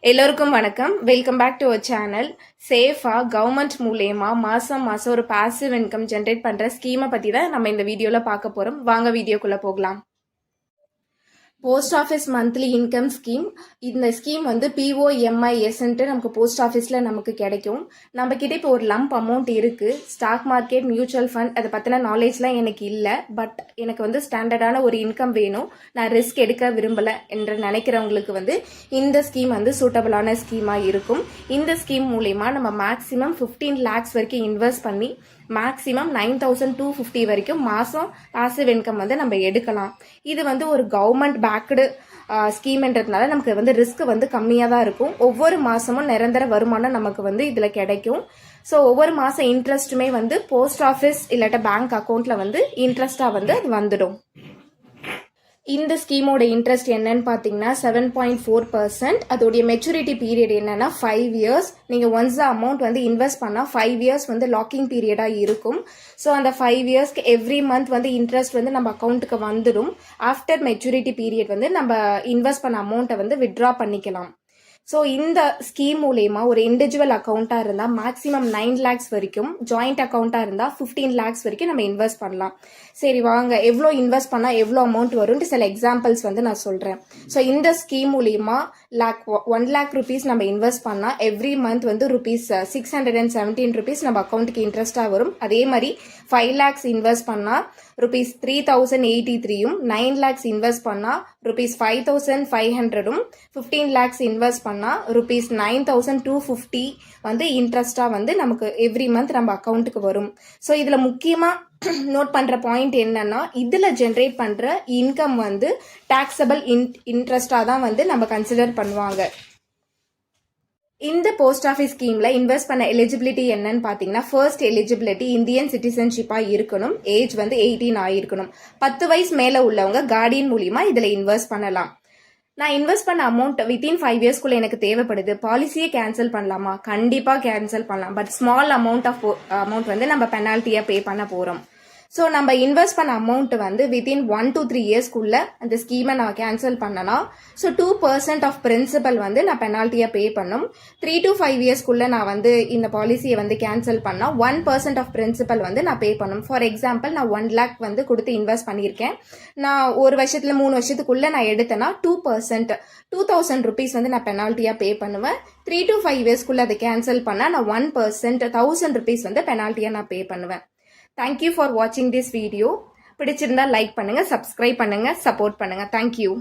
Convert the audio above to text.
எல்லோருக்கும் வணக்கம். Welcome back to our channel. சேஃபாக கவர்மெண்ட் மூலயமா மாதம் ஒரு பாசிவ் இன்கம் ஜென்ரேட் பண்ணுற ஸ்கீமை பற்றி தான் நம்ம இந்த வீடியோவில் பார்க்க போகிறோம். வாங்க வீடியோக்குள்ளே போகலாம். Post office monthly income scheme. இந்த ஸ்கீம் வந்து POMISன்ட்டு நமக்கு போஸ்ட் ஆஃபீஸில் நமக்கு கிடைக்கும். நம்ம கிட்ட இப்போ ஒரு லம்ப் அமௌண்ட் இருக்குது. ஸ்டாக் மார்க்கெட், மியூச்சுவல் ஃபண்ட் அதை பற்றின நாலேஜ்லாம் எனக்கு இல்லை. பட் எனக்கு வந்து ஸ்டாண்டர்டான ஒரு இன்கம் வேணும், நான் ரிஸ்க் எடுக்க விரும்பலை என்று நினைக்கிறவங்களுக்கு வந்து இந்த ஸ்கீம் வந்து சூட்டபிளான ஸ்கீமாக இருக்கும். இந்த ஸ்கீம் மூலயமா நம்ம மேக்ஸிமம் 15 lakhs வரைக்கும் இன்வெஸ்ட் பண்ணி மேக்ஸிமம் 9,250 வரைக்கும் மாதம் பாசிவ் இன்கம் வந்து நம்ம எடுக்கலாம். இது வந்து ஒரு கவர்மெண்ட் பேக்டு ஸ்கீம்ன்றதுனால நமக்கு வந்து ரிஸ்க் வந்து கம்மியாக தான் இருக்கும். ஒவ்வொரு மாதமும் நிரந்தர வருமானம் நமக்கு வந்து இதில் கிடைக்கும். ஸோ ஒவ்வொரு மாதம் இன்ட்ரெஸ்ட்டுமே வந்து போஸ்ட் ஆஃபீஸ் இல்லாட்ட பேங்க் அக்கௌண்ட்டில் வந்து இன்ட்ரெஸ்ட்டாக வந்து அது வந்துடும். இந்த ஸ்கீமோட இன்ட்ரெஸ்ட் என்னன்னு பார்த்தீங்கன்னா 7.4%. அதோடைய மெச்சூரிட்டி பீரியட் என்னன்னா 5 years. நீங்கள் ஒன்ஸ் அமௌண்ட் வந்து இன்வெஸ்ட் பண்ணால் 5 years வந்து லாக்கிங் பீரியடாக இருக்கும். ஸோ அந்த 5 yearsக்கு எவ்ரி மந்த் வந்து இன்ட்ரெஸ்ட் வந்து நம்ம அக்கௌண்ட்டுக்கு வந்துடும். ஆஃப்டர் மெச்சூரிட்டி பீரியட் வந்து நம்ம இன்வெஸ்ட் பண்ண அமௌண்ட்டை வந்து வித்ட்ரா பண்ணிக்கலாம். ஸோ இந்த ஸ்கீம் மூலயமா ஒரு இண்டிவிஜுவல் அக்கௌண்ட்டாக இருந்தால் மேக்ஸிமம் 9 lakhs வரைக்கும், ஜாயிண்ட் அக்கௌண்ட்டாக இருந்தால் 15 lakhs வரைக்கும் நம்ம இன்வெஸ்ட் பண்ணலாம். சரி வாங்க, எவ்வளோ இன்வெஸ்ட் பண்ணால் எவ்வளோ அமௌண்ட் வரும்னு சில எக்ஸாம்பிள்ஸ் வந்து நான் சொல்கிறேன். ஸோ இந்த ஸ்கீம் மூலயமா 1 lakh rupees நம்ம இன்வெஸ்ட் பண்ணால் எவ்ரி மந்த் வந்து ₹617 நம்ம அக்கௌண்ட்டுக்கு இன்ட்ரெஸ்ட்டாக வரும். அதே மாதிரி 5 lakhs இன்வெஸ்ட் பண்ணால் ₹3,083, 9 lakhs இன்வெஸ்ட் பண்ணால் ₹5,500, 15 lakhs இன்வெஸ்ட் பண்ணால் ₹9,250 வந்து இன்ட்ரெஸ்டாக வந்து நமக்கு எவ்ரி மந்த் நம்ம அக்கௌண்ட்டுக்கு வரும். ஸோ இதில் முக்கியமாக நோட் பண்ணுற பாயிண்ட் என்னன்னா, இதில் ஜென்ரேட் பண்ணுற இன்கம் வந்து டாக்ஸபிள் இன்ட்ரெஸ்டாக தான் வந்து நம்ம கன்சிடர் பண்ணுவாங்க. இந்த போஸ்ட் ஆஃபீஸ் ஸ்கீம்ல இன்வெஸ்ட் பண்ண எலிஜிபிலிட்டி என்னன்னு பார்த்தீங்கன்னா, ஃபர்ஸ்ட் எலிஜிபிலிட்டி இந்தியன் சிட்டிசன்ஷிப்பாக இருக்கணும். ஏஜ் வந்து 18 ஆயிருக்கணும். 10 வயசு மேலே உள்ளவங்க கார்டியன் மூலியமா இதில் இன்வெஸ்ட் பண்ணலாம். நான் இன்வெஸ்ட் பண்ண அமௌண்ட் வித்தின் 5 yearsக்குள்ள எனக்கு தேவைப்படுது, பாலிசியை கேன்சல் பண்ணலாமா? கண்டிப்பாக கேன்சல் பண்ணலாம். பட் ஸ்மால் அமௌண்ட் வந்து நம்ம பெனால்ட்டியாக பே பண்ண போகிறோம். ஸோ நம்ம இன்வெஸ்ட் பண்ண அமௌண்ட் வந்து வித்தின் 1 to 3 yearsக்குள்ள அந்த ஸ்கீமை நான் கேன்சல் பண்ணனா, ஸோ 2% ஆஃப் பிரின்சிபல் வந்து நான் பெனால்ட்டியாக பே பண்ணும். 3 to 5 yearsக்குள்ள நான் வந்து இந்த பாலிசியை வந்து கேன்சல் பண்ணால் 1% ஆஃப் பிரின்சிபல் வந்து நான் பே பண்ணும். ஃபார் எக்ஸாம்பிள், நான் 1 lakh வந்து கொடுத்து இன்வெஸ்ட் பண்ணியிருக்கேன். நான் ஒரு வருஷத்துல 3 வருஷத்துக்குள்ள நான் எடுத்தேன்னா 2% ₹2,000 வந்து நான் பெனால்ட்டியாக பே பண்ணுவேன். 3 to 5 yearsக்குள்ள அதை கேன்சல் பண்ணால் நான் 1% ₹1,000 வந்து பெனால்ட்டியாக நான் பே பண்ணுவேன். Thank you for watching this video. பிடிச்சிருந்தா லைக் பண்ணுங்க, சப்ஸ்கிரைப் பண்ணுங்க, சப்போர்ட் பண்ணுங்க. Thank you.